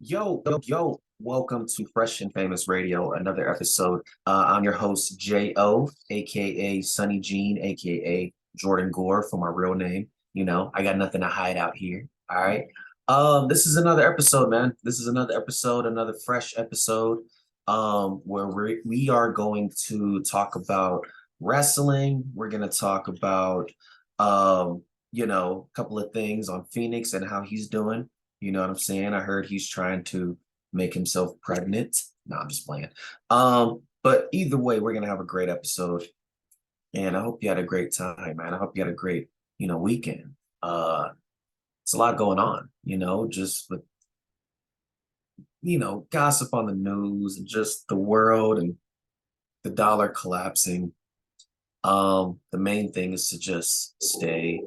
Yo, welcome to Fresh and Famous Radio, another episode. I'm your host, J.O., aka Sunny Jean, aka Jordan Gore for my real name. I got nothing to hide out here. All right. This is another episode, man. This is another episode, another fresh episode, where we are going to talk about wrestling. We're gonna talk about a couple of things on Phoenix and how he's doing. You know what I'm saying? I heard he's trying to make himself pregnant. No, I'm just playing. But either way, we're gonna have a great episode. And I hope you had a great time, man. I hope you had a great, weekend. It's a lot going on, just with, gossip on the news and just the world and the dollar collapsing. The main thing is to just stay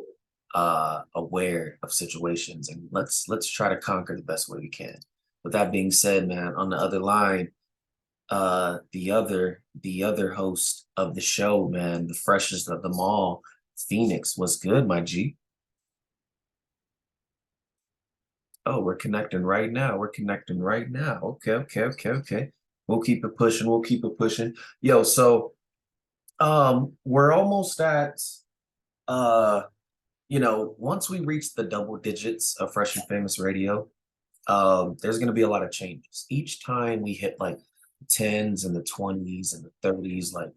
aware of situations and let's try to conquer the best way we can. With that being said, man, on the other line, the other host of the show, man, the freshest of them all, Phoenix. Was good, my G? Oh, we're connecting right now. We're connecting right now. Okay. We'll keep it pushing. We'll keep it pushing. Yo, so we're almost at once we reach the double digits of Fresh and Famous Radio, there's going to be a lot of changes. Each time we hit like the tens and the 20s and the 30s, like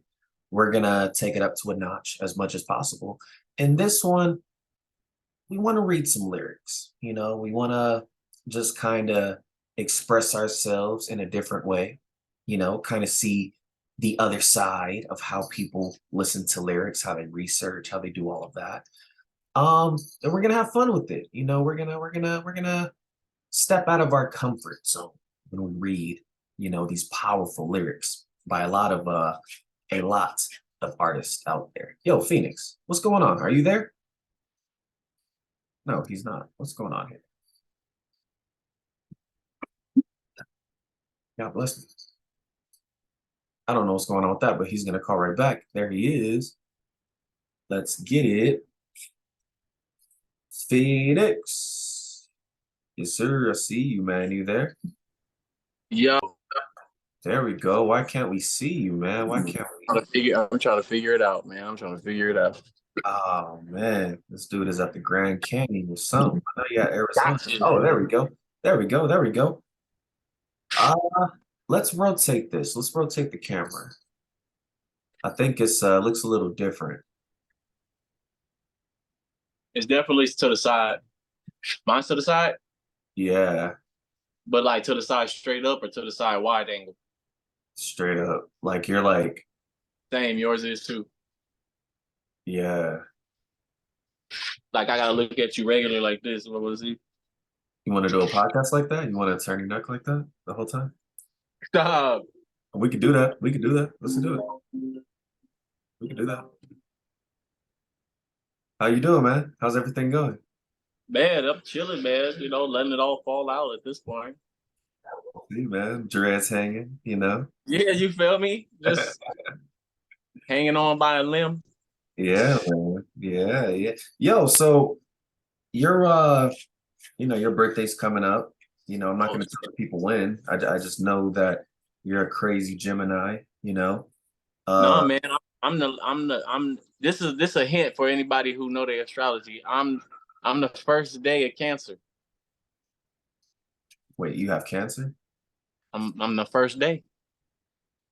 we're going to take it up to a notch as much as possible. And this one, we want to read some lyrics. We want to just kind of express ourselves in a different way, kind of see the other side of how people listen to lyrics, how they research, how they do all of that. And we're gonna have fun with it. We're gonna step out of our comfort zone when we read, these powerful lyrics by a lot of artists out there. Yo, Phoenix, what's going on? Are you there? No, he's not. What's going on here? God bless me. I don't know what's going on with that, but he's gonna call right back. There he is. Let's get it. Phoenix. Yes, sir. I see you, man. You there? Yo, There we go. Why can't we see you, man? Why can't we? I'm trying to figure it out, man. I'm trying to figure it out. Oh man, this dude is at the Grand Canyon or something. I know you at Arizona. Gotcha. Oh, there we go. There we go. There we go. Uh, let's rotate this. Let's rotate the camera. I think it's looks a little different. It's definitely to the side. Mine's to the side, Yeah, but like to the side straight up or to the side wide angle. straight up. Like you're like, Same, yours is too. yeah. Like I gotta look at you regular like this. What was he? You want to do a podcast like that? You want to turn your neck like that the whole time? Stop. We could do that. We could do that. Let's do it. We could do that. How you doing, man? How's everything going? Man, I'm chilling, man. Letting it all fall out at this point. See, man, dreads hanging. Yeah, you feel me? Just hanging on by a limb. Yeah, man. Yeah. Yo, so your birthday's coming up. I'm not Oh, gonna tell people when. I just know that you're a crazy Gemini. no, Uh man. I'm. This a hint for anybody who know their astrology. I'm the first day of Cancer. wait, you have Cancer? I'm the first day,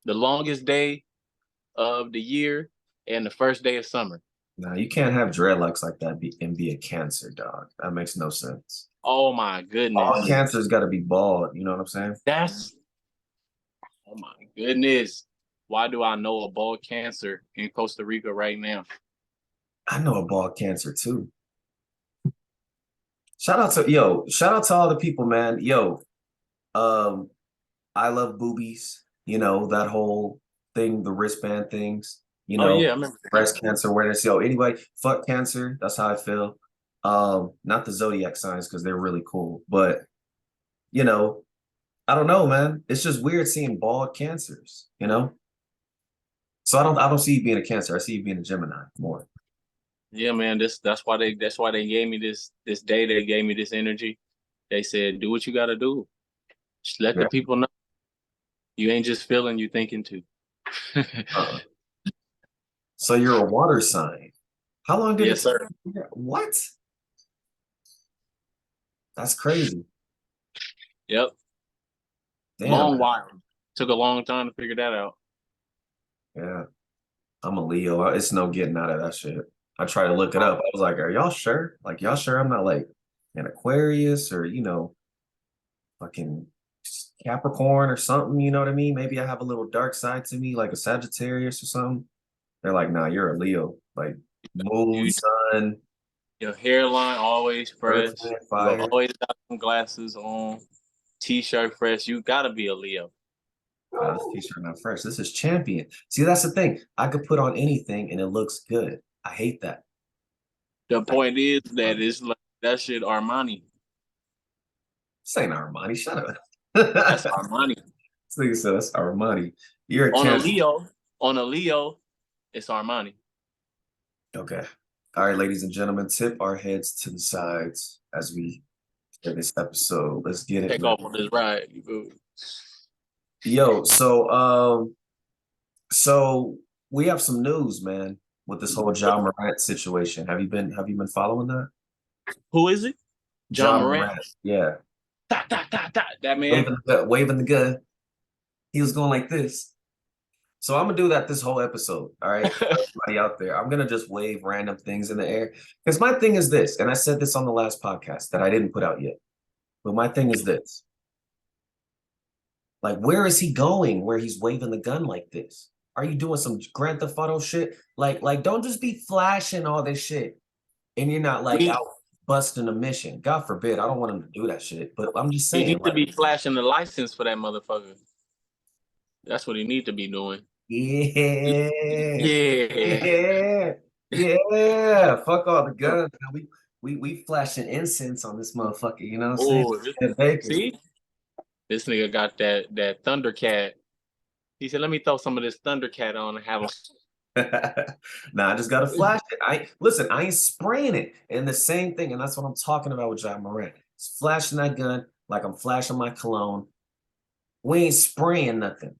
the longest day of the year, and the first day of summer. Nah, you can't have dreadlocks like that and be a Cancer, dog. That makes no sense. Oh my All goodness, Cancer's got to be bald. You know what I'm saying? that's oh my goodness. Why do I know a bald Cancer in Costa Rica right now? I know a bald Cancer too. Shout out to all the people, man. Yo, um, I love boobies. That whole thing, the wristband things. Oh yeah, I remember that. Breast cancer awareness. Yo, anybody, fuck cancer. That's how I feel. Not the zodiac signs because they're really cool, but you know, I don't know, man. It's just weird seeing bald cancers. So I don't see you being a Cancer. I see you being a Gemini more. Yeah, man. That's why they gave me this day. They gave me this energy. They said, "Do what you got to do." Just let the Yeah. people know you ain't just feeling, you thinking too. Uh, so you're a water sign. How long did it Yes, take? sir. What? That's crazy. Yep. Damn. Long while. Took a long time to figure that out. Yeah. I'm a Leo. It's no getting out of that shit. I tried to look it up. I was like, are y'all sure? Like, y'all sure I'm not like an Aquarius or, fucking Capricorn or something? You know what I mean? Maybe I have a little dark side to me, like a Sagittarius or something. They're like, nah, you're a Leo. Like moon, You sun, Your hairline always earth, fresh. wind, You fire. always got some glasses on. T-shirt fresh. You gotta be a Leo. This t-shirt not fresh. This is champion. See, that's the thing. I could put on anything and it looks good. I hate that. The I point is that um, it's like that shit Armani. this ain't Armani. Shut up. That's This Armani. nigga said that's Armani. You're a On a champion. Leo, on a Leo, it's Armani. Okay. All right, ladies and gentlemen, tip our heads to the sides as we end this episode. Let's get it, Take man. off on this ride. You good. Yo, so we have some news, man, with this whole John Morant situation. Have you been following that? Who is it? John John Morant. Morant, yeah. That man. Waving the gun. He was going like this. So I'm gonna do that this whole episode. All right, for everybody out there, I'm gonna just wave random things in the air. Because my thing is this, and I said this on the last podcast that I didn't put out yet. But my thing is this: like, where is he going? Where he's waving the gun like this? Are you doing some Grand Theft Auto shit? Like, don't just be flashing all this shit, and you're not like we out busting a mission. God forbid, I don't want him to do that shit. But I'm just he saying, need to like, be flashing the license for that motherfucker. That's what he need to be doing. yeah, Yeah. yeah, yeah. Fuck all the guns. Man. We flashing incense on this motherfucker. You know what I'm saying? Oh, Ed Baker. see, this nigga got that Thundercat. He said, "Let me throw some of this Thundercat on and have a." Nah, I just gotta flash it. I ain't spraying it. And the same thing, and that's what I'm talking about with John Morant. It's flashing that gun like I'm flashing my cologne. We ain't spraying nothing.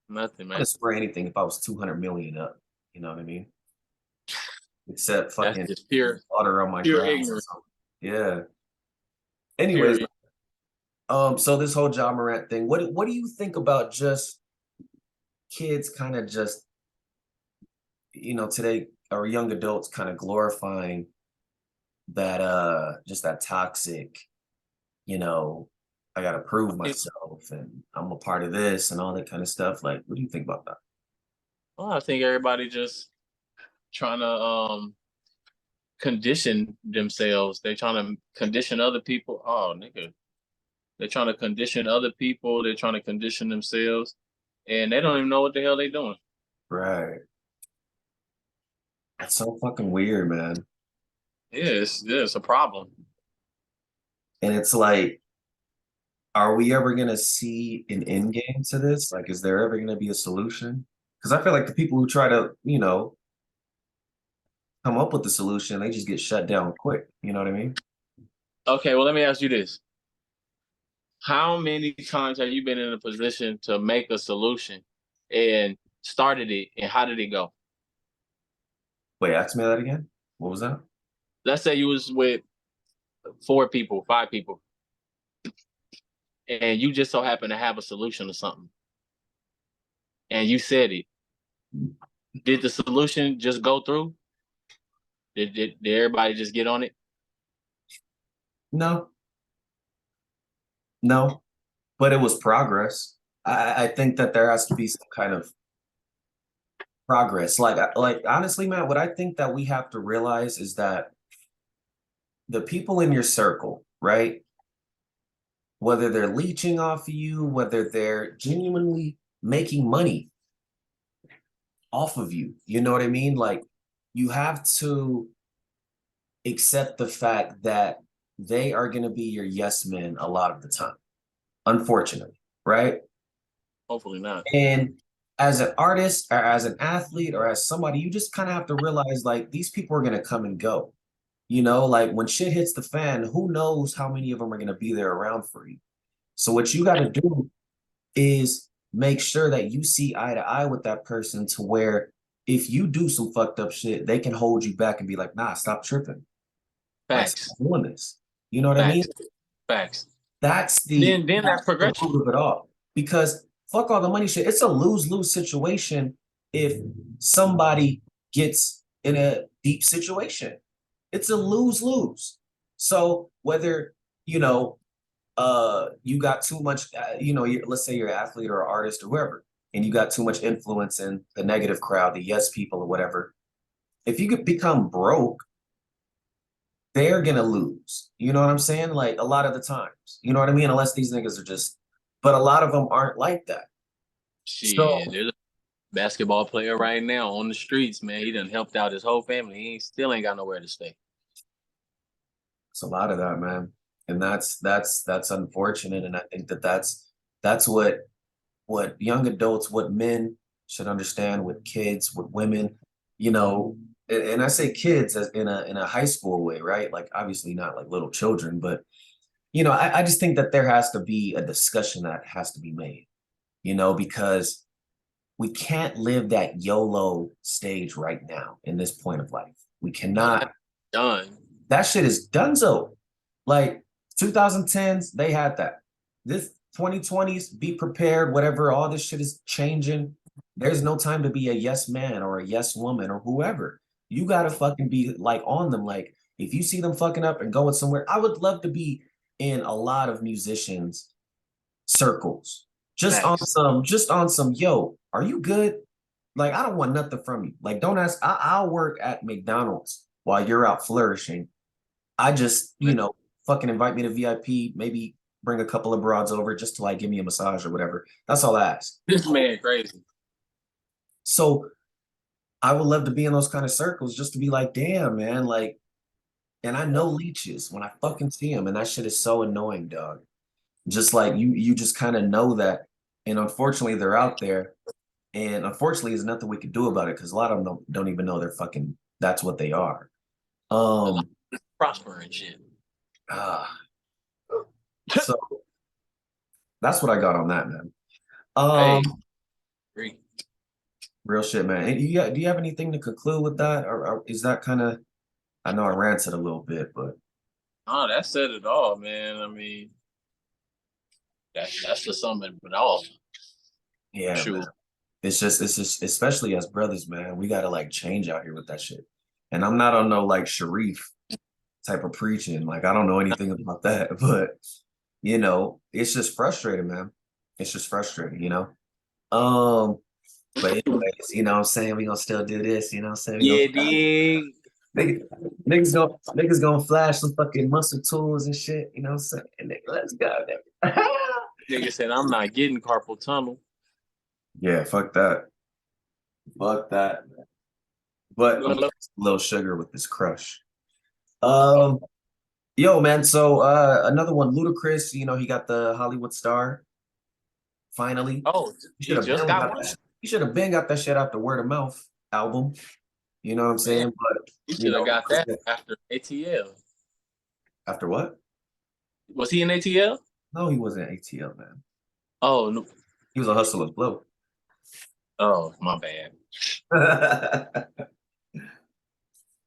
Nothing, I would man. spray anything if I was 200 million up. You know what I mean? Except That's fucking just pure, water on my pure grass or ignorance. something. Yeah. Pure. Anyways, so this whole John Morant thing, what do you think about just kids kind of just, today, or young adults kind of glorifying that just that toxic, you know, I gotta prove myself and I'm a part of this and all that kind of stuff. Like, what do you think about that? Well, I think everybody just trying to condition themselves. They trying to condition other people. Oh, nigga. They're trying to condition other people. They're trying to condition themselves, and they don't even know what the hell they're doing. Right. That's so fucking weird, man. Yeah, it's a problem. And it's like, are we ever gonna see an end game to this? Like, is there ever gonna be a solution? Because I feel like the people who try to, come up with the solution, they just get shut down quick. You know what I mean? Okay, well, let me ask you this: how many times have you been in a position to make a solution and started it, and how did it go? Wait, ask me that again. What was that? Let's say you was with 4 people, 5 people, and you just so happen to have a solution to something, and you said it. Did the solution just go through? Did everybody just get on it? No, no, but it was progress. I think that there has to be some kind of progress. Like honestly, man, what I think that we have to realize is that the people in your circle, right? Whether they're leeching off of you, whether they're genuinely making money off of you, you know what I mean? Like you have to accept the fact that they are going to be your yes men a lot of the time, unfortunately, right? Hopefully not. And as an artist or as an athlete or as somebody, you just kind of have to realize like these people are going to come and go. Like when shit hits the fan, who knows how many of them are going to be there around for you. So what you got to do is make sure that you see eye to eye with that person to where if you do some fucked up shit, they can hold you back and be like, nah, stop tripping. Like, Facts. stop doing this. You know what I mean? Facts. Facts. That's Then that's the progression. root of it all. Because fuck all the money shit. It's a lose-lose situation if somebody gets in a deep situation. It's a lose-lose. So whether, you know, you got too much, let's say you're an athlete or an artist or whoever, and you got too much influence in the negative crowd, the yes people or whatever. If you could become broke, they're gonna lose. You know what I'm saying? Like a lot of the times, you know what I mean? Unless these niggas are just, but a lot of them aren't like that. So Shit, there's a basketball player right now on the streets, man. He done helped out his whole family. Still ain't got nowhere to stay. it's a lot of that, man. And that's unfortunate. And I think that that's what young adults, what men should understand with kids, with women, you know, and I say kids as in a high school way, right? Like obviously not like little children, but I just think that there has to be a discussion that has to be made, because we can't live that YOLO stage right now in this point of life. We No, that's cannot. done. That shit is donezo. Like 2010s, they had that. This 2020s, be prepared, whatever, all this shit is changing. There's no time to be a yes man or a yes woman or whoever. You gotta fucking be like on them. Like if you see them fucking up and going somewhere, I would love to be in a lot of musicians circles. Facts. Just on some, yo, are you good? Like, I don't want nothing from you. Like, don't ask. I'll work at McDonald's while you're out flourishing. I just, fucking invite me to VIP, maybe bring a couple of broads over just to like give me a massage or whatever. That's all I ask. This man crazy. So I would love to be in those kind of circles just to be like, damn, man, like, and I know leeches when I fucking see them, and that shit is so annoying, dog. Just like you just kind of know that, and unfortunately they're out there, and unfortunately there's nothing we can do about it because a lot of them don't even know they're fucking that's what they are. A lot Um, of prospering shit. ah, so that's what I got on that, man. Um, Hey, agree. real shit, man. And do you have anything to conclude with that, or is that kind of? I know I ranted a little bit, but Oh, that said it all, man. I mean, that's the sum of it all. yeah, man. True. It's just especially as brothers, man. We gotta like change out here with that shit. And I'm not on no like Sharif type of preaching. Like I don't know anything about that, but it's just frustrating, man. It's just frustrating. Um, but anyways, what I'm saying, we gonna still do this, you know what I'm saying? We gonna Yeah, dig. niggas, niggas gonna flash some fucking muscle tools and shit, you know what I'm saying? Nigga, let's go. Nigga said I'm not getting carpal tunnel. Yeah, fuck that. Fuck that. But I'm little sugar with this crush. Um, yo, man. So another one, Ludacris, he got the Hollywood star. Finally. Oh, He should he have just been got got one. that. He should have been got that shit out the word of mouth album. You know what I'm Man, saying? But he should have got that after ATL. after what? Was he in ATL? No, he wasn't ATL, man. Oh no. He was a hustler's blow. Oh, my bad.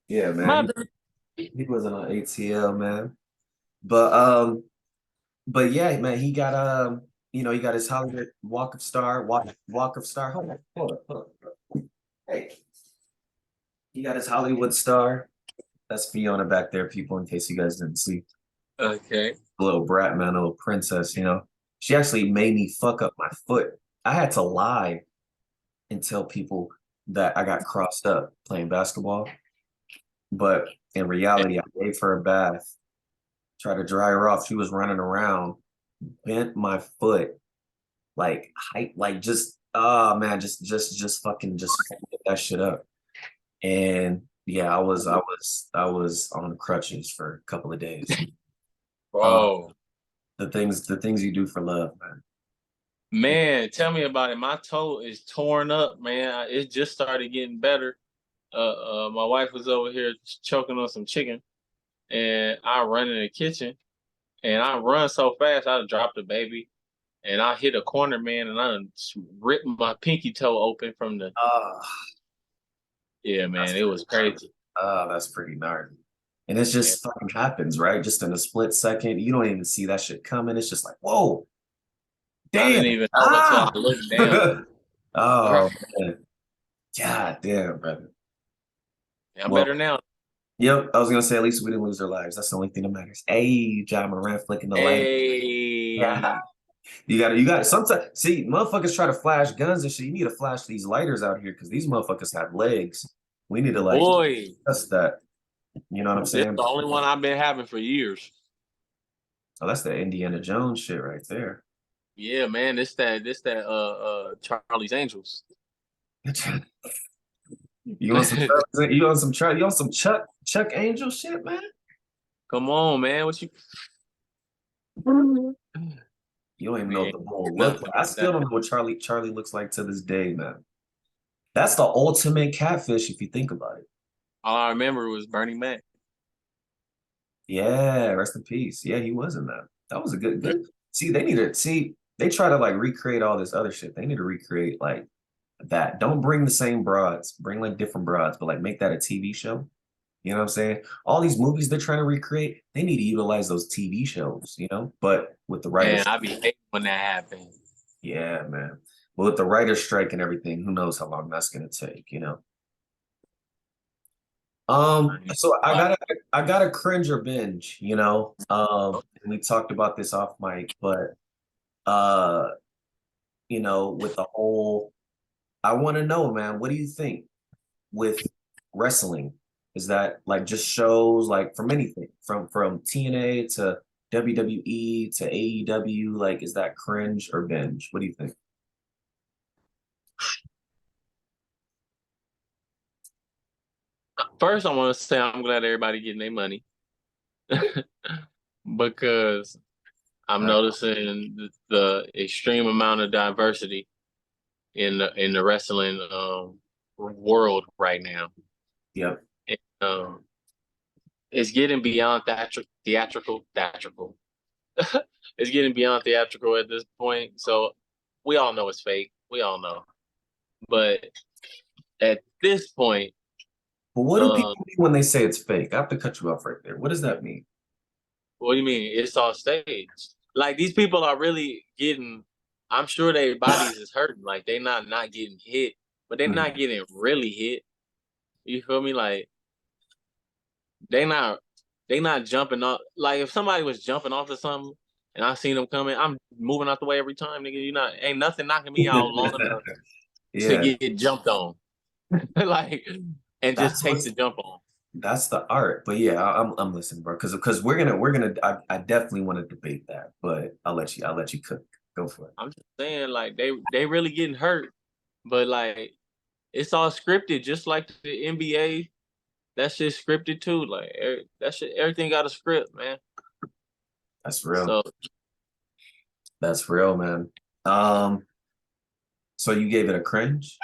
Yeah, My man. bad. He wasn't on ATL, man. But yeah, man, he got he got his Hollywood Walk of Star. Hold on. Hey, he got his Hollywood star. That's Fiona back there, people, in case you guys didn't see. Okay. A little brat, man, a little princess. She actually made me fuck up my foot. I had to lie and tell people that I got crossed up playing basketball. But in reality, I gave her a bath, tried to dry her off. She was running around, bent my foot, like height, like just oh man, just fucking just fucked that shit up. And yeah, I was on crutches for a couple of days. Uh, Bro. the things you do for love, man. Man, tell me about it. My toe is torn up, man. It just started getting better. My wife was over here choking on some chicken, and I run in the kitchen, and I run so fast, I dropped the baby, and I hit a corner, man, and I ripped my pinky toe open from the. Ah, Yeah, that's man, it was pretty gnarly. crazy. That's pretty gnarly. And it's Yeah, just fucking happens, right? Just in a split second. You don't even see that shit coming. It's just like, whoa, I damn. didn't even know until I Ah. looked down. Right. Oh man. God damn, brother. I'm Well, better now. yep. I was gonna say at least we didn't lose our lives. That's the only thing that matters. Hey, John Moran flicking the light. Yeah. Hey, You gotta sometimes see motherfuckers try to flash guns and shit. You need to flash these lighters out here because these motherfuckers have legs. We need to like boy, test that. You know what I'm this is saying? the only one I've been having for years. Oh, that's the Indiana Jones shit right there. Yeah, man, this that Charlie's Angels. You want some you want some you want some Chuck Angel shit, man? Come on, man, what you? You don't even know Man, what the bull look nothing like. I like that. still don't know what Charlie looks like to this day, man. That's the ultimate catfish if you think about it. All I remember was Bernie Mac. Yeah, rest in peace. Yeah, he was in that. That was a good. See, they need to see. They try to like recreate all this other shit. They need to recreate like that. Don't bring the same broads. Bring like different broads, but like make that a TV show. You know what I'm saying? All these movies they're trying to recreate, they need to utilize those TV shows, but with the Man, writers, I be hating when that happens. yeah, man. But with the writer's strike and everything, who knows how long that's gonna take? So I got a cringe or binge. And we talked about this off mic, but uh, with the whole I want to know, man, what do you think with wrestling? Is that like just shows like from anything, from TNA to WWE to AEW, like is that cringe or binge? What do you think? First, I want to say I'm glad everybody getting their money because I'm Uh, noticing the extreme amount of diversity in the wrestling world right now. yep, And, it's getting beyond theatrical. It's getting beyond theatrical at this point. So we all know it's fake. We all know. But at this point, but what do um, people mean when they say it's fake? I have to cut you off right there. What does that mean? what do you mean? It's all staged. Like these people are really getting. I'm sure their bodies is hurting. Like they not getting hit, but they're not Mhm. getting really hit. You feel me? Like they not they not jumping off. Like if somebody was jumping off of something and I seen them coming, I'm moving out the way every time, nigga. You not ain't nothing knocking me out long enough to Yeah, get jumped on. Like and just that's take what's the jump on. that's the art. But yeah, I'm listening, bro. Because we're gonna I definitely want to debate that, but I'll let you cook. Go for it. I'm just saying, like they really getting hurt, but like it's all scripted, just like the NBA. That shit scripted too. Like that shit, everything got a script, man. That's real. So That's real, man. Um, so you gave it a cringe?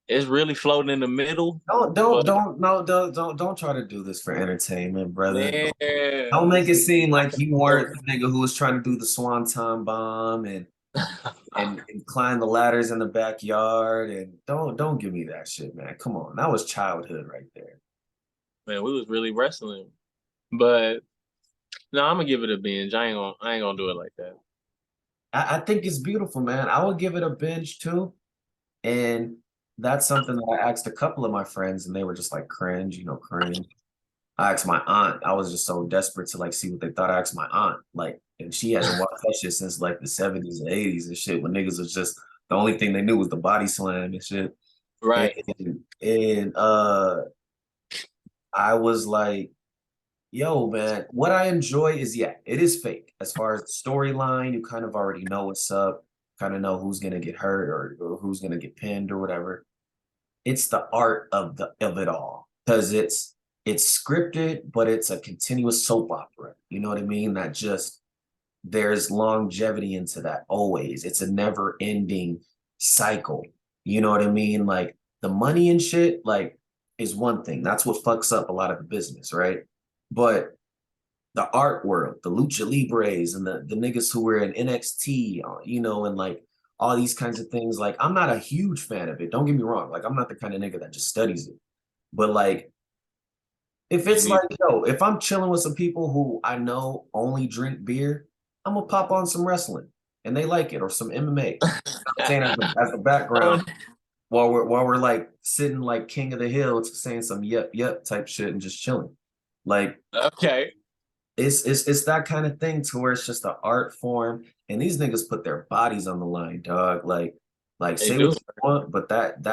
it's really floating in the middle. Don't But don't don't no don't try to do this for entertainment, brother. man, Don't make it see, seem like you weren't the nigga who was trying to do the swanton bomb and climb the ladders in the backyard and don't give me that shit, man. Come on, that was childhood right there. man, we was really wrestling. But no, I'm gonna give it a binge. I ain't gonna do it like that. I think it's beautiful, man. I would give it a binge too, and that's something that I asked a couple of my friends, and they were just like cringe. I asked my aunt. I was just so desperate to like see what they thought. I asked my aunt, like, and she hasn't watched that shit since like the 70s and 80s and shit, when niggas was just the only thing they knew was the body slam and shit. And Right. I was like, yo, man, what I enjoy is it is fake. As far as the storyline, you kind of already know what's up, kind of know who's gonna get hurt or who's gonna get pinned or whatever. It's the art of it all because it's scripted, but it's a continuous soap opera. You know what I mean? That just there's longevity into that always. It's a never ending cycle. You know what I mean? Like the money and shit, like is one thing. That's what fucks up a lot of the business, right? But the art world, the lucha libres and the niggas who were in NXT, you know, and like all these kinds of things. Like, I'm not a huge fan of it. Don't get me wrong. Like, I'm not the kind of nigga that just studies it. But like, if it's Me, like, yo, if I'm chilling with some people who I know only drink beer, I'm gonna pop on some wrestling and they like it, or some MMA. I'm saying as the background while we're like sitting like king of the hill, saying some yep type shit and just chilling. Like, okay, it's that kind of thing to where it's just an art form, and these niggas put their bodies on the line, dog. Like they say what do. you want, but that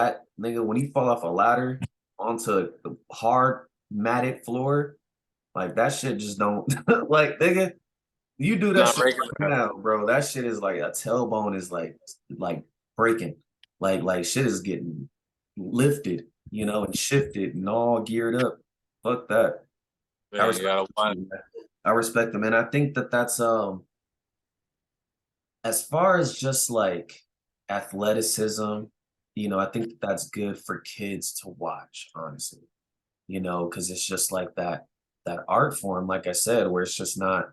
nigga, when he fall off a ladder onto the hard matted floor, like that shit just don't like, nigga. You do that Not shit regular. right now, bro. That shit is like a tailbone is like breaking, like shit is getting lifted, you know, and shifted and all geared up. Fuck that. I Man, you respect gotta watch. them. I respect them, and I think that that's as far as just like athleticism, you know, I think that that's good for kids to watch, honestly. You know, because it's just like that art form, like I said, where it's just not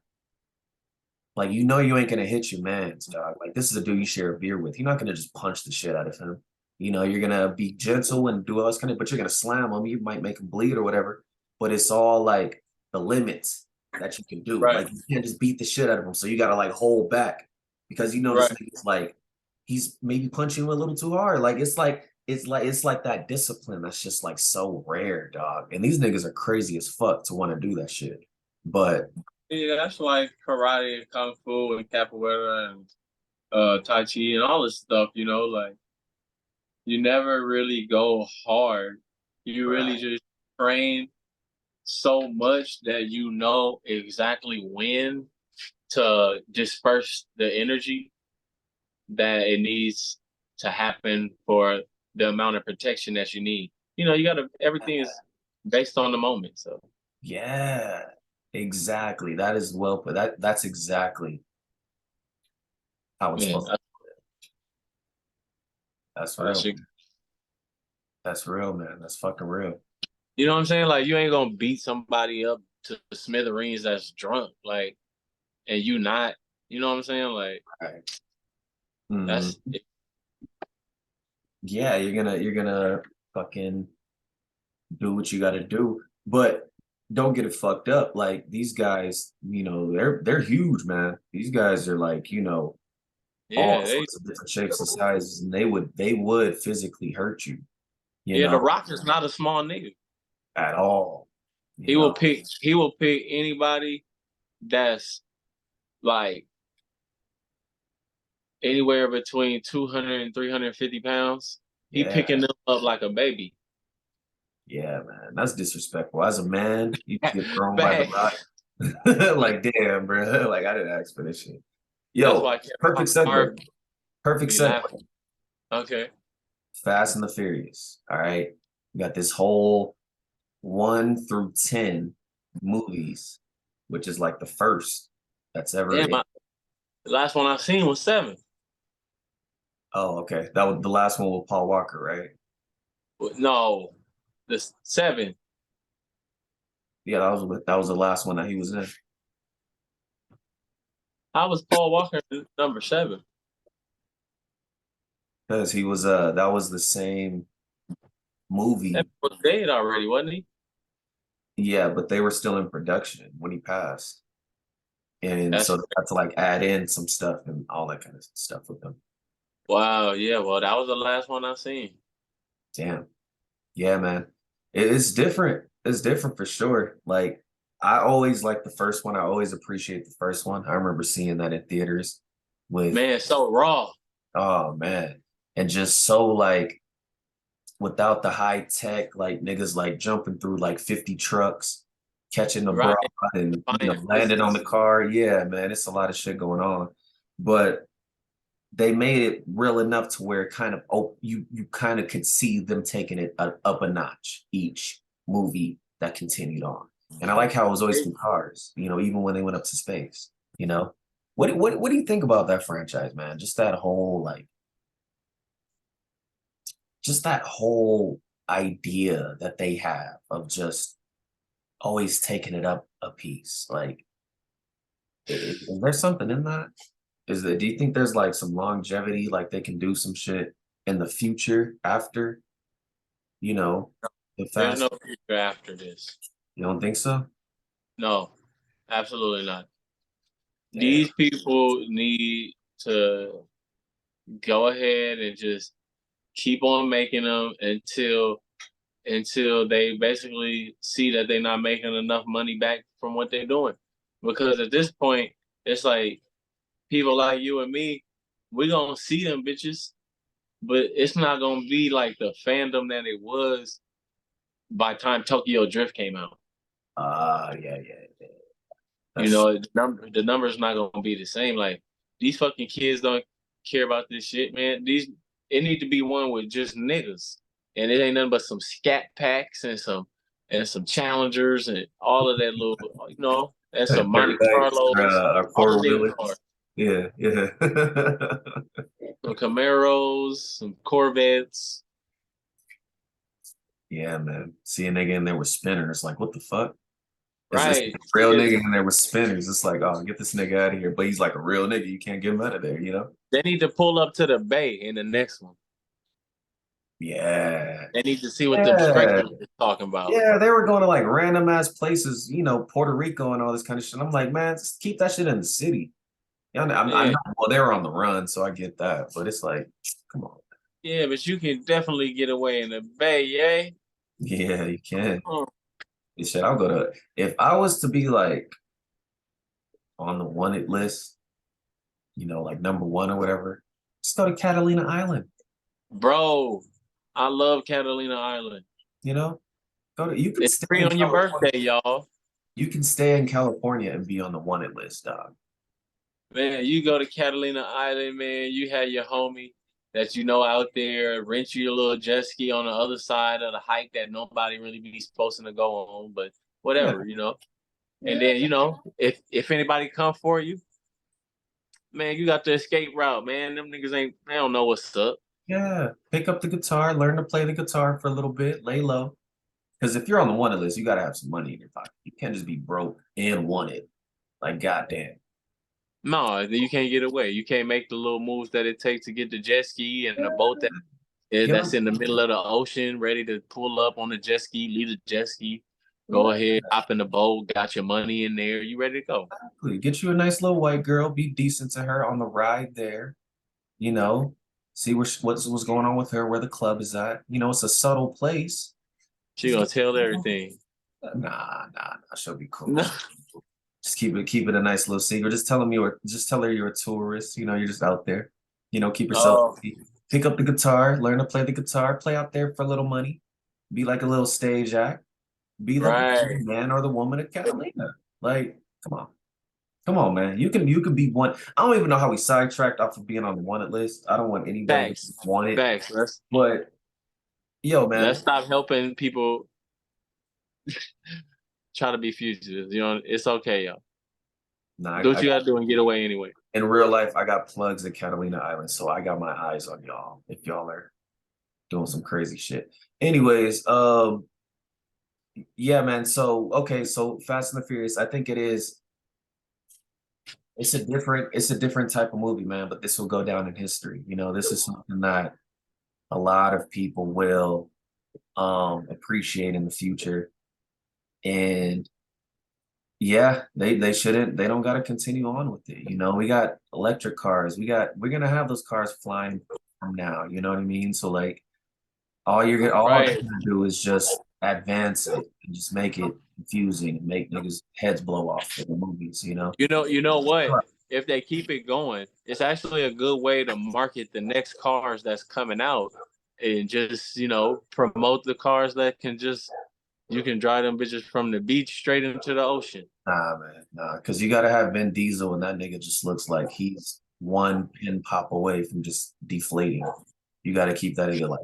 like, you know, you ain't gonna hit your man's, dog. Like, this is a dude you share a beer with. You're not gonna just punch the shit out of him. You know, you're gonna be gentle and do all this kind of, but you're gonna slam him. You might make him bleed or whatever. But it's all like the limits that you can do. Right, Like, you can't just beat the shit out of him. So you gotta like hold back because you know this right. nigga's like, he's maybe punching you a little too hard. Like, it's like that discipline that's just like so rare, dog. And these niggas are crazy as fuck to want to do that shit. But Yeah, that's why karate and kung fu and capoeira and tai chi and all this stuff. You know, like you never really go hard. You really right. just train so much that you know exactly when to disperse the energy that it needs to happen for the amount of protection that you need. You know, you gotta everything is based on the moment. So Yeah, exactly. That is well put. That's exactly how it's man, supposed to be. That's that real. shit. That's real, man. That's fucking real. You know what I'm saying? Like you ain't gonna beat somebody up to smithereens that's drunk, like, and you not. You know what I'm saying? Like Right. Mhm. that's it. Yeah, you're gonna fucking do what you gotta do. But don't get it fucked up. Like, these guys, you know, they're huge, man. These guys are like, you know, all Yeah, they sorts of different shapes and sizes, and they would physically hurt you, you yeah. The know, Rock is not a small nigga. at all. You He will know. pick. He will pick anybody that's like anywhere between 200 and 350 pounds. He Yeah. picking them up like a baby. Yeah, man, that's disrespectful. As a man, you get thrown by the Bang. rock. Like, damn, bro. Like, I didn't ask for this shit. That's Yo, why Kevin perfect segue. Hart Perfect be segue. laughing. Okay. Fast and the Furious. All right. We got this whole 1 through 10 movies, which is like the first that's ever Damn, in. the last one I seen was 7. Oh, okay. That was the last one with Paul Walker, right? No, the 7. Yeah, that was the last one that he was in. How was Paul Walker number 7? Because he was that was the same That movie. was dead already, wasn't he? Yeah, but they were still in production when he passed. And That's so they had to like add in some stuff and all that kind of stuff with them. wow. Yeah, well, that was the last one I seen. Damn. Yeah, man. It's different. It's different for sure. Like, I always like the first one. I always appreciate the first one. I remember seeing that in theaters with, Man, so raw. oh man. And just so like, without the high tech, like niggas like jumping through like 50 trucks, catching the broad Right. and, you know, Defying landing on the physics. car. Yeah, man, it's a lot of shit going on. But they made it real enough to where it kind of, oh, you kind of could see them taking it up a notch each movie that continued on. And I like how it was always through cars, you know, even when they went up to space, you know. What do you think about that franchise, man? Just that whole idea that they have of just always taking it up a piece. Like, is there something in that? Is there, do you think there's like some longevity, like they can do some shit in the future after, you know, the There's fast? no future after this. You don't think so? No, absolutely not. Damn. These people need to go ahead and just keep on making them until they basically see that they're not making enough money back from what they're doing. Because at this point, it's like people like you and me, we gonna see them bitches, but it's not gonna be like the fandom that it was by the time Tokyo Drift came out. Yeah, yeah, yeah. You That's know, the numbers not gonna be the same. Like these fucking kids don't care about this shit, man. These it need to be one with just niggas, and it ain't nothing but some scat packs and some challengers and all of that little, and some dirt Monte bikes Carlos, or all the quarter nigga wheelers. cars, Yeah, yeah. some Camaros, some Corvettes. Yeah, man. See a nigga in there with spinners, like, what the fuck? Is this Right? real See, nigga in there with spinners? It's like, oh, get this nigga out of here. But he's like a real nigga. You can't get him out of there, you know? they need to pull up to the bay in the next one. Yeah. They need to see what them Yeah. strangers is talking about. Yeah, they were going to like random ass places, Puerto Rico and all this kind of shit. I'm like, man, just keep that shit in the city. Yeah, I Yeah, know. Well, they were on the run, so I get that. But it's like, come on. yeah, but you can definitely get away in the bay, yay. Yeah, you can. Oh, Shit, I'll go to if I was to be like on the wanted list, like number one or whatever, just go to Catalina Island. bro, I love Catalina Island. You know, you can It's stay free in on your California. birthday, y'all. You can stay in California and be on the wanted list, dog. Man, you go to Catalina Island, man. You have your homie that you know out there, rent you a little jet ski on the other side of the hike that nobody really be supposed to go on, but Yeah, whatever. And yeah, then, if anybody come for you, man, you got the escape route, man. Them niggas they don't know what's up. yeah. Pick up the guitar, learn to play the guitar for a little bit, lay low. Because if you're on the wanted list, you gotta have some money in your pocket. You can't just be broke and wanted. Like, goddamn. No, you can't get away. You can't make the little moves that it takes to get the jet ski and the boat You that's know, in the middle of the ocean, ready to pull up on the jet ski, leave the jet ski, go ahead, hop in the boat, got your money in there, you ready to go. exactly. Get you a nice little white girl, be decent to her on the ride there, you know, see what's going on with her, where the club is at. It's a subtle place. She Just gonna get, tell everything. nah, she'll be cool. No. Just keep it a nice little secret. Just tell her you're a tourist. You're just out there. Keep yourself. Oh, Pick up the guitar, learn to play the guitar, play out there for a little money, be like a little stage act, be the right. man or the woman of Catalina. Like, come on. Come on, man. You can be one. I don't even know how we sidetracked off of being on the wanted list. I don't want anybody to Facts. want it. Facts. But yo, Let's man, stop helping people try to be fugitives. It's okay, y'all. nah, Do what you gotta do and get away anyway. in real life, I got plugs at Catalina Island, so I got my eyes on y'all if y'all are doing some crazy shit. Anyways, yeah, man. So okay, so Fast and the Furious, I think it is. It's a different type of movie, man. But this will go down in history. This is something that a lot of people will appreciate in the future. And yeah, they don't got to continue on with it. We got electric cars. We're gonna have those cars flying from now. You know what I mean? So like all they're Right. gonna do is just advance it and just make it confusing and make niggas heads blow off for the movies. You know what? If they keep it going, it's actually a good way to market the next cars that's coming out and just, promote the cars that you can drive them bitches from the beach straight into the ocean. Nah, man, nah, because you gotta have Vin Diesel, and that nigga just looks like he's one pin pop away from just deflating. You gotta keep that nigga like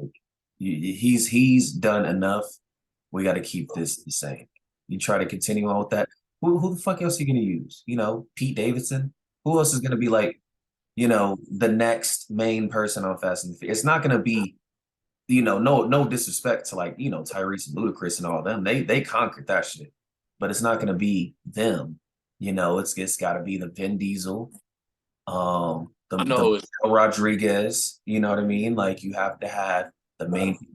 he's done enough. We gotta keep this the same. You try to continue on with that. Who the fuck else are you gonna use? Pete Davidson. Who else is gonna be like, the next main person on Fast and the Furious? It's not gonna be, no disrespect to like, Tyrese and Ludacris and all them. They conquered that shit. but it's not gonna be them. You know, it's got to be the Vin Diesel, I the know it's Rodriguez. You know what I mean? Like you have to have the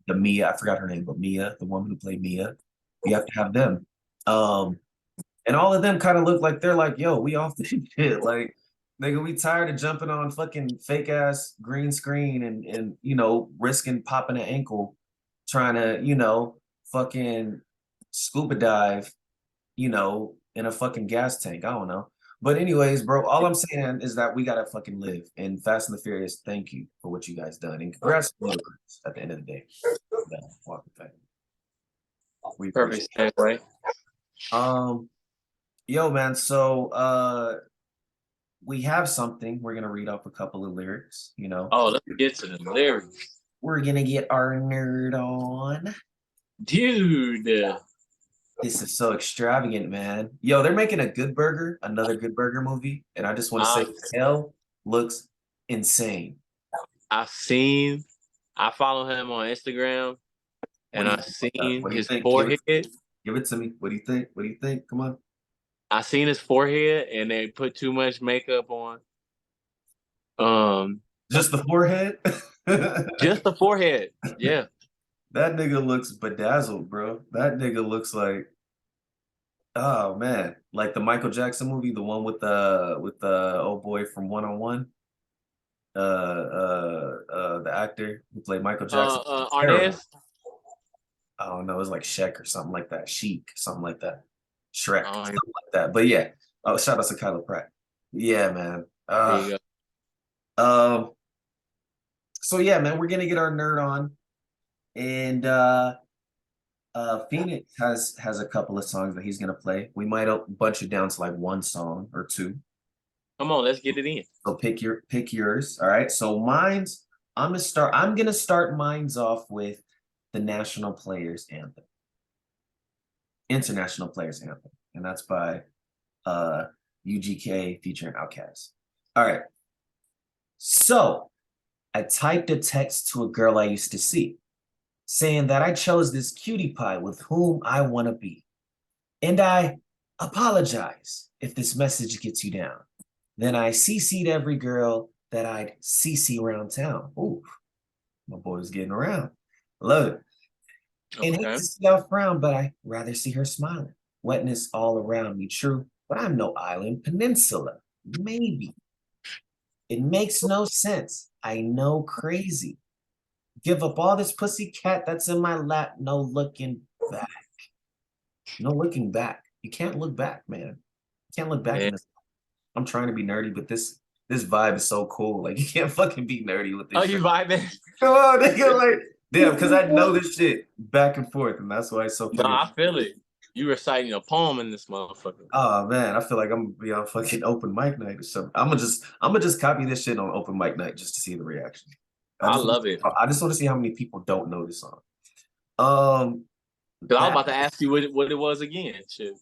Mia. I forgot her name, but Mia, the woman who played Mia. You have to have them. Um, and all of them kind of look like they're like, yo, we off this shit. Like, nigga, we tired of jumping on fucking fake ass green screen and risking popping an ankle, trying to, fucking scuba dive, in a fucking gas tank. I don't know. But anyways, bro, all I'm saying is that we gotta fucking live. And Fast and the Furious, thank you for what you guys done. And congrats to Ludacris at the end of the day. Yeah, Walker family. We appreciate perfect segue. it. Yo, man, so we have something. We're gonna read off a couple of lyrics, Oh, let's get to the lyrics. We're gonna get our nerd on. Dude. This is so extravagant, man. Yo, they're making a Good Burger, another Good Burger movie, and I just want to say, hell looks insane. I follow him on Instagram, and I seen his forehead. Give it to me. What do you think? What do you think? Come on. I seen his forehead, and they put too much makeup on. Just the forehead? Just the forehead. Yeah. That nigga looks bedazzled, bro. That nigga looks like, oh man, like the Michael Jackson movie, the one with the old boy from One on One, the actor who played Michael Jackson. Arnez. I don't know, it was like Sheck or something like that, Sheik, something like that, Shrek, something like that. But yeah, shout out to Kyla Pratt. Yeah, man. There you go. So yeah, man, we're gonna get our nerd on, and Phoenix has a couple of songs that he's gonna play. We might bunch it down to like one song or two. Come on, let's get it in. So pick yours. All right. So mine's I'm gonna start mine's off with the National Players Anthem. International Players Anthem. And that's by UGK featuring Outkast. All right. So I typed a text to a girl I used to see, saying that I chose this cutie pie with whom I want to be. And I apologize if this message gets you down. Then I CC'd every girl that I'd CC around town. Ooh, my boy's getting around. Love it. And hate to see her frown, but I rather see her smiling. Wetness all around me, true, but I'm no island peninsula. Maybe. It makes no sense. I know, crazy. Give up all this pussy cat that's in my lap. No looking back. No looking back. You can't look back, man. You can't look back in this. I'm trying to be nerdy, but this vibe is so cool. Like you can't fucking be nerdy with this. Oh, you vibing? Come on, nigga. Like, damn, because I know this shit back and forth, and that's why it's so funny. No, I feel it. You reciting a poem in this motherfucker. Oh man, I feel like I'm gonna be on fucking open mic night or something. I'm gonna just copy this shit on open mic night just to see the reaction. I love it. I just want to see how many people don't know this song. Because I was about to ask you what it was again. Shit.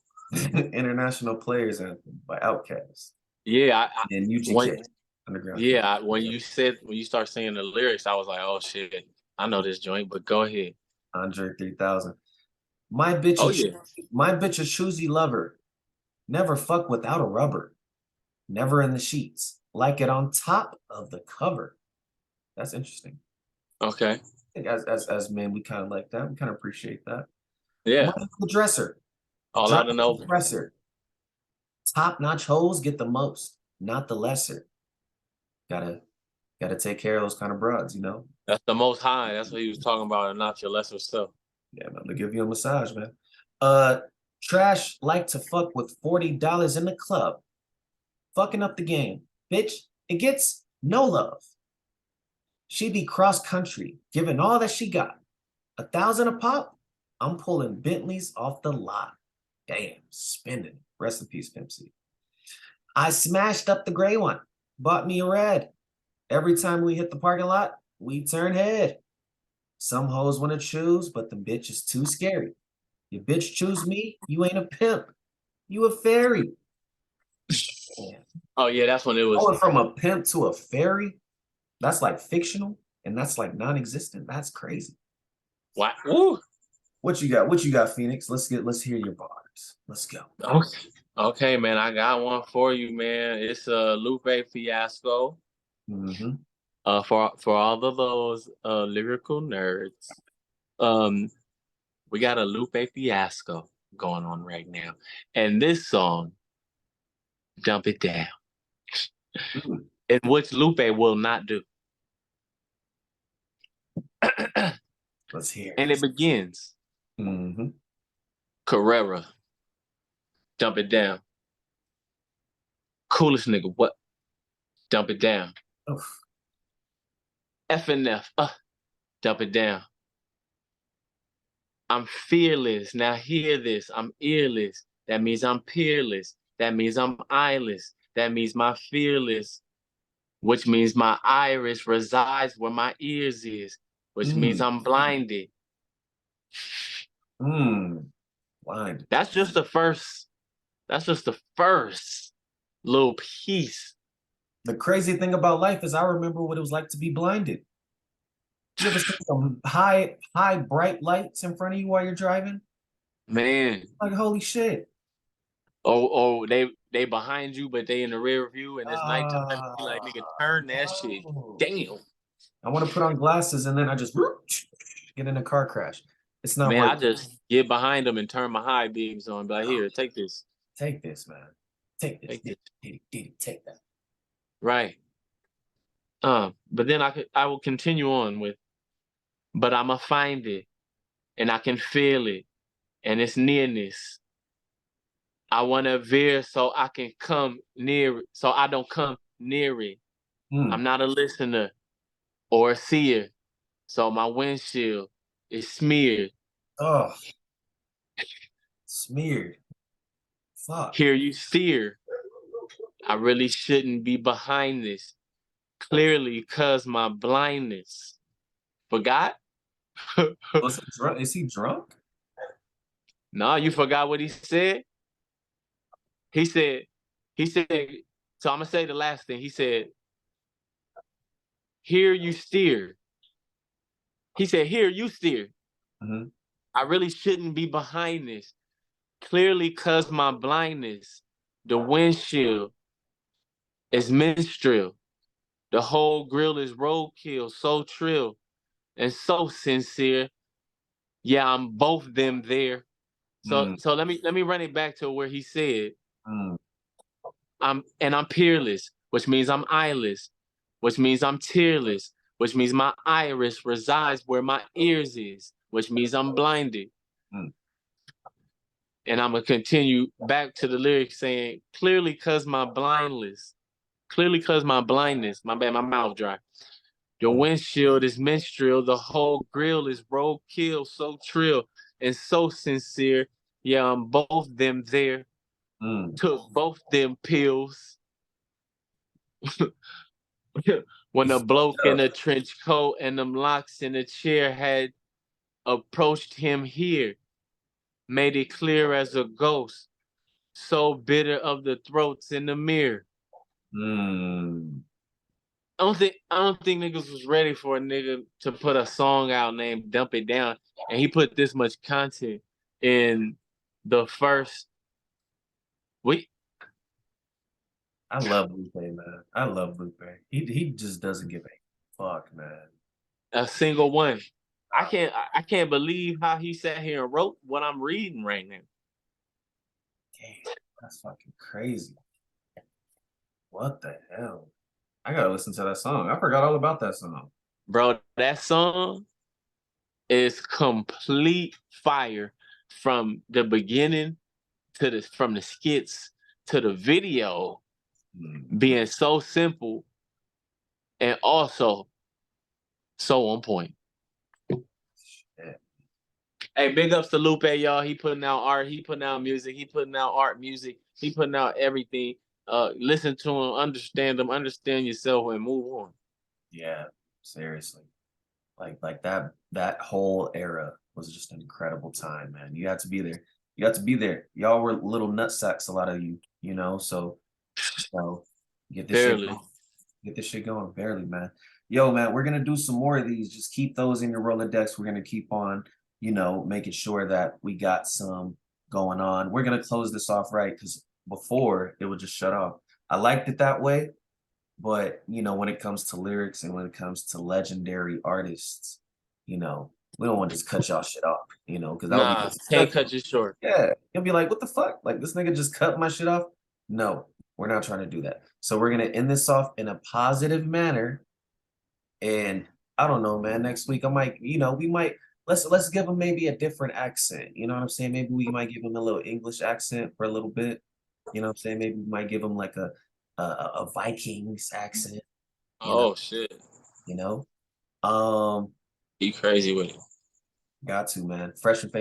International Players Anthem by Outkast. Yeah, and UGK Underground. Yeah, when you start saying the lyrics, I was like, oh shit, I know this joint. But go ahead. Andre 3000. My bitch a choosy lover. Never fuck without a rubber. Never in the sheets. Like it on top of the cover. That's interesting. Okay. I think as men, we kind of like that. We kind of appreciate that. Yeah. The dresser. All out of no dresser. Top-notch hoes get the most, not the lesser. Gotta take care of those kind of broads, you know? That's the most high. That's what he was talking about, and not your lesser stuff. Yeah, man, they give you a massage, man. Trash like to fuck with $40 in the club. Fucking up the game. Bitch, it gets no love. She be cross-country, giving all that she got. $1,000 a pop, I'm pulling Bentleys off the lot. Damn, spending. Rest in peace, Pimp C. I smashed up the gray one. Bought me a red. Every time we hit the parking lot, we turn head. Some hoes want to choose, but the bitch is too scary. Your bitch choose me, you ain't a pimp. You a fairy. Oh, yeah, that's when it was. Going from a pimp to a fairy? That's like fictional, and that's like non-existent. That's crazy. What? Woo. What you got? What you got, Phoenix? Let's hear your bar. yours. Let's go. Okay. Okay, man, I got one for you, man. It's a Lupe fiasco. Mm-hmm. For all of those lyrical nerds. Um, we got a Lupe fiasco going on right now. And this song, Dump It Down, Mm. in which Lupe will not do. Let's hear And it it. begins, Mm-hmm. Carrera, dump it down. Coolest nigga, what? Dump it down. Oof. FNF, dump it down. I'm fearless. Now hear this. I'm earless. That means I'm peerless. That means I'm eyeless. That means my fearless, which means my iris resides where my ears is, which means Mm. I'm blinded. Mm. Blind. That's just the first. That's just the first little piece. The crazy thing about life is I remember what it was like to be blinded. You ever see some high, bright lights in front of you while you're driving? Man. Like, holy shit. Oh, they behind you, but they in the rear view, and it's nighttime. Uh, You like, nigga, turn that shit. no. Damn. I want to put on glasses and then I just get in a car crash. It's not Man, I working. just get behind them and turn my high beams on. Be like, here, take this. Take this, man. Take this. Take this. Take that. Right. But then I will continue on with, but I'ma find it and I can feel it and it's nearness. I wanna veer so I can come near it, so I don't come near it. Mm. I'm not a listener or a seer, so my windshield is smeared. Oh, smeared. Fuck. Here you steer. I really shouldn't be behind this. Clearly, cause my blindness. Forgot? Was he drunk? Is he drunk? No, you forgot what he said? He said, he said, so I'm gonna say the last thing. He said, here you steer. He said, here you steer. Mm-hmm. I really shouldn't be behind this. Clearly, cause my blindness. The windshield is minstrel. The whole grill is roadkill, so trill and so sincere. Yeah, I'm both them there. Mm. So let me run it back to where he said, Mm. I'm peerless, which means I'm eyeless, which means I'm tearless, which means my iris resides where my ears is, which means I'm blinded. Mm. And I'm gonna continue back to the lyrics saying, clearly cause my blindness, my bad, my mouth dry. Your windshield is minstrel, the whole grill is roadkill, so trill and so sincere. Yeah, I'm both them there. Mm. Took both them pills. When a bloke in a trench coat and them locks in a chair had approached him here, made it clear as a ghost, so bitter of the throats in the mirror. Mm. I don't think niggas was ready for a nigga to put a song out named Dump It Down, and he put this much content in the first week. I love Lupe, man. I love Lupe. He just doesn't give a fuck, man. A single one. I can't believe how he sat here and wrote what I'm reading right now. Damn, that's fucking crazy. What the hell? I gotta listen to that song. I forgot all about that song. Bro, that song is complete fire from the beginning to from the skits to the video Mm. being so simple and also so on point. Yeah. Hey, big ups to Lupe, y'all. He putting out art, he putting out music, he putting out art music, he putting out everything. Listen to him, understand yourself, and move on. Yeah, seriously. Like that whole era was just an incredible time, man. You had to be there. You had to be there. Y'all were little nutsacks, a lot of you, so get this shit Barely. going. Get this shit going. Barely, man. Yo, man, we're gonna do some more of these. Just keep those in your Rolodex. We're gonna keep on, making sure that we got some going on. We're gonna close this off right because before it would just shut off. I liked it that way, but you know, when it comes to lyrics and when it comes to legendary artists, you know, we don't want to just cut y'all shit off, you know, because that would be Nah, can't disrespectful. cut you short. Yeah, you'll be like, what the fuck? Like this nigga just cut my shit off. No, we're not trying to do that. So we're gonna end this off in a positive manner. And I don't know, man. Next week I might, you know, we might let's give him maybe a different accent. You know what I'm saying? Maybe we might give him a little English accent for a little bit. You know what I'm saying? Maybe we might give him like a Vikings accent, you know, Oh shit, you know. Um, he crazy with it. got to, man. Fresh and famous.